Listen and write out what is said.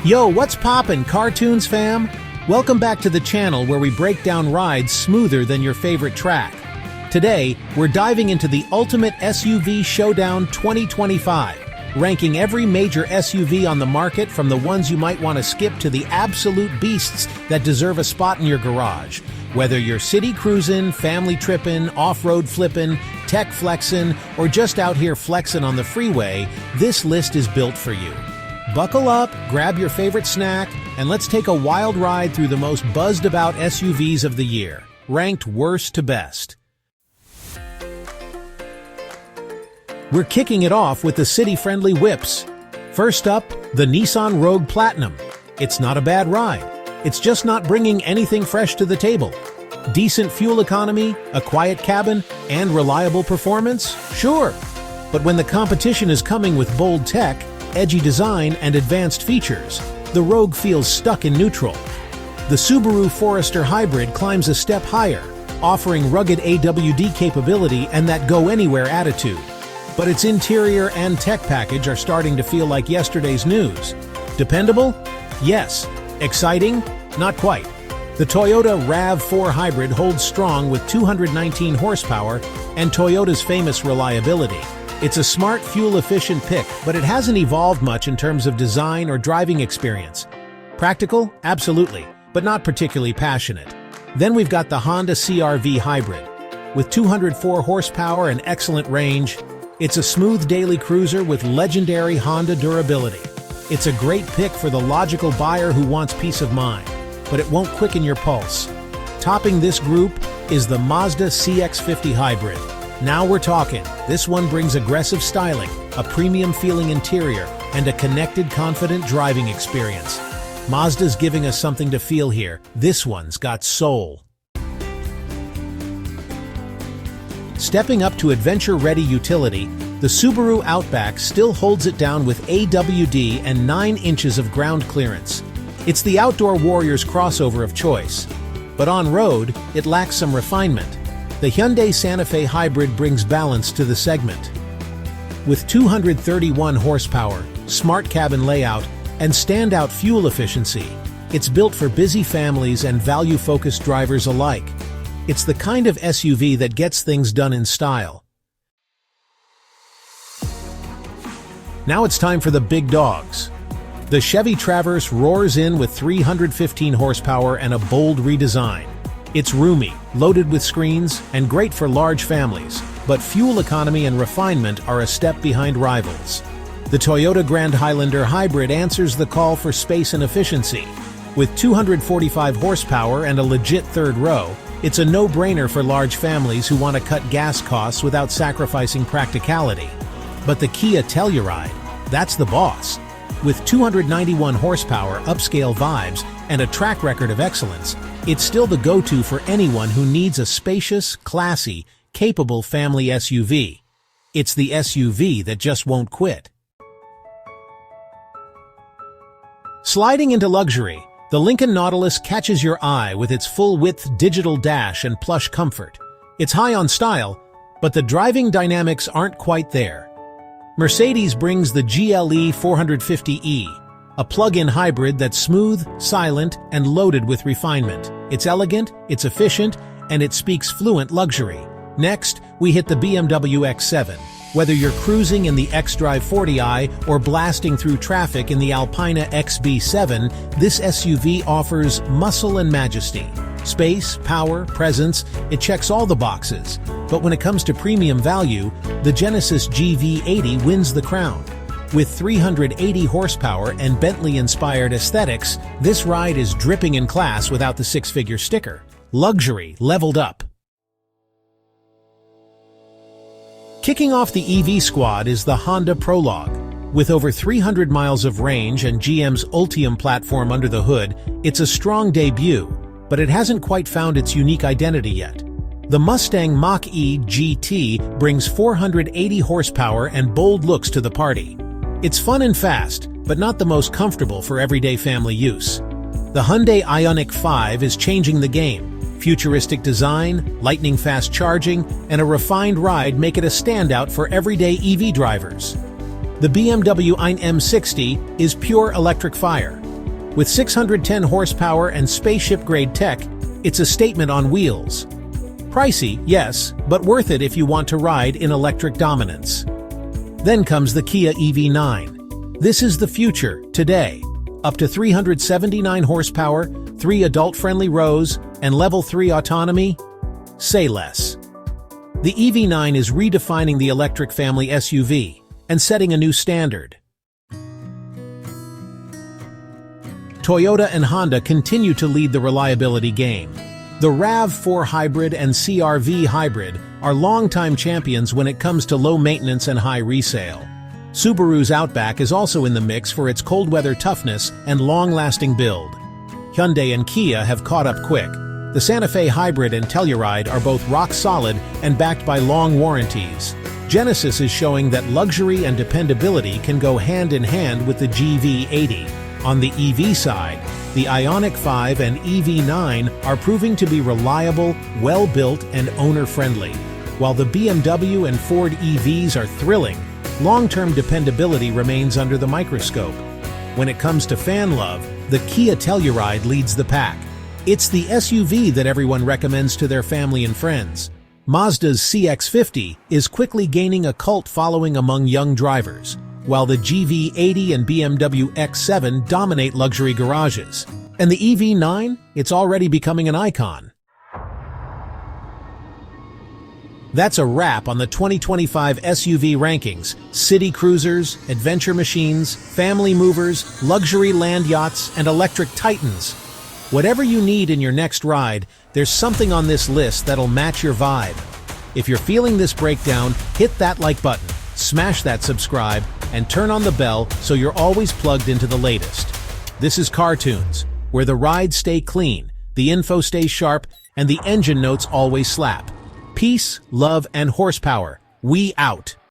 Yo, what's poppin', Cartoons fam? Welcome back to the channel where we break down rides smoother than your favorite track. Today, we're diving into the ultimate SUV Showdown 2025, ranking every major SUV on the market from the ones you might want to skip to the absolute beasts that deserve a spot in your garage. Whether you're city cruising, family tripping, off-road flipping, tech flexing, or just out here flexing on the freeway, this list is built for you. Buckle up, grab your favorite snack, and let's take a wild ride through the most buzzed-about SUVs of the year, ranked worst to best. We're kicking it off with the city-friendly whips. First up, the Nissan Rogue Platinum. It's not a bad ride. It's just not bringing anything fresh to the table. Decent fuel economy, a quiet cabin, and reliable performance? Sure. But when the competition is coming with bold tech, edgy design, and advanced features, the Rogue feels stuck in neutral. The Subaru Forester Hybrid climbs a step higher, offering rugged AWD capability and that go-anywhere attitude. But its interior and tech package are starting to feel like yesterday's news. Dependable? Yes. Exciting? Not quite. The Toyota RAV4 Hybrid holds strong with 219 horsepower and Toyota's famous reliability. It's a smart, fuel-efficient pick, but it hasn't evolved much in terms of design or driving experience. Practical? Absolutely, but not particularly passionate. Then we've got the Honda CR-V Hybrid. With 204 horsepower and excellent range, it's a smooth daily cruiser with legendary Honda durability. It's a great pick for the logical buyer who wants peace of mind, but it won't quicken your pulse. Topping this group is the Mazda CX-50 Hybrid. Now we're talking. This one brings aggressive styling, a premium-feeling interior, and a connected, confident driving experience. Mazda's giving us something to feel here. This one's got soul. Stepping up to adventure-ready utility, the Subaru Outback still holds it down with AWD and 9 inches of ground clearance. It's the outdoor warrior's crossover of choice. But on-road, it lacks some refinement. The Hyundai Santa Fe Hybrid brings balance to the segment. With 231 horsepower, smart cabin layout, and standout fuel efficiency, it's built for busy families and value-focused drivers alike. It's the kind of SUV that gets things done in style. Now it's time for the big dogs. The Chevy Traverse roars in with 315 horsepower and a bold redesign. It's roomy, loaded with screens, and great for large families, but fuel economy and refinement are a step behind rivals. The Toyota Grand Highlander Hybrid answers the call for space and efficiency. With 245 horsepower and a legit third row, it's a no-brainer for large families who want to cut gas costs without sacrificing practicality. But the Kia Telluride, that's the boss. With 291 horsepower, upscale vibes, and a track record of excellence, it's still the go-to for anyone who needs a spacious, classy, capable family SUV. It's the SUV that just won't quit. Sliding into luxury, the Lincoln Nautilus catches your eye with its full-width digital dash and plush comfort. It's high on style, but the driving dynamics aren't quite there. Mercedes brings the GLE 450e, a plug-in hybrid that's smooth, silent, and loaded with refinement. It's elegant, it's efficient, and it speaks fluent luxury. Next, we hit the BMW X7. Whether you're cruising in the xDrive 40i or blasting through traffic in the Alpina XB7, this SUV offers muscle and majesty. Space, power, presence, it checks all the boxes. But when it comes to premium value, the Genesis GV80 wins the crown. With 380 horsepower and Bentley-inspired aesthetics, this ride is dripping in class without the six-figure sticker. Luxury leveled up. Kicking off the EV squad is the Honda Prologue. With over 300 miles of range and GM's Ultium platform under the hood, it's a strong debut, but it hasn't quite found its unique identity yet. The Mustang Mach-E GT brings 480 horsepower and bold looks to the party. It's fun and fast, but not the most comfortable for everyday family use. The Hyundai Ioniq 5 is changing the game. Futuristic design, lightning-fast charging, and a refined ride make it a standout for everyday EV drivers. The BMW i' M60 is pure electric fire. With 610 horsepower and spaceship-grade tech, it's a statement on wheels. Pricey, yes, but worth it if you want to ride in electric dominance. Then comes the Kia EV9. This is the future, today. Up to 379 horsepower, 3 adult-friendly rows, and level 3 autonomy? Say less. The EV9 is redefining the electric family SUV and setting a new standard. Toyota and Honda continue to lead the reliability game. The RAV4 Hybrid and CR-V Hybrid are longtime champions when it comes to low maintenance and high resale. Subaru's Outback is also in the mix for its cold-weather toughness and long-lasting build. Hyundai and Kia have caught up quick. The Santa Fe Hybrid and Telluride are both rock-solid and backed by long warranties. Genesis is showing that luxury and dependability can go hand-in-hand with the GV80. On the EV side, the Ioniq 5 and EV9 are proving to be reliable, well-built, and owner-friendly. While the BMW and Ford EVs are thrilling, long-term dependability remains under the microscope. When it comes to fan love, the Kia Telluride leads the pack. It's the SUV that everyone recommends to their family and friends. Mazda's CX-50 is quickly gaining a cult following among young drivers, while the GV80 and BMW X7 dominate luxury garages. And the EV9? It's already becoming an icon. That's a wrap on the 2025 SUV rankings. City cruisers, adventure machines, family movers, luxury land yachts, and electric titans. Whatever you need in your next ride, there's something on this list that'll match your vibe. If you're feeling this breakdown, hit that like button, smash that subscribe, and turn on the bell so you're always plugged into the latest. This is Cartoons, where the rides stay clean, the info stays sharp, and the engine notes always slap. Peace, love, and horsepower. We out.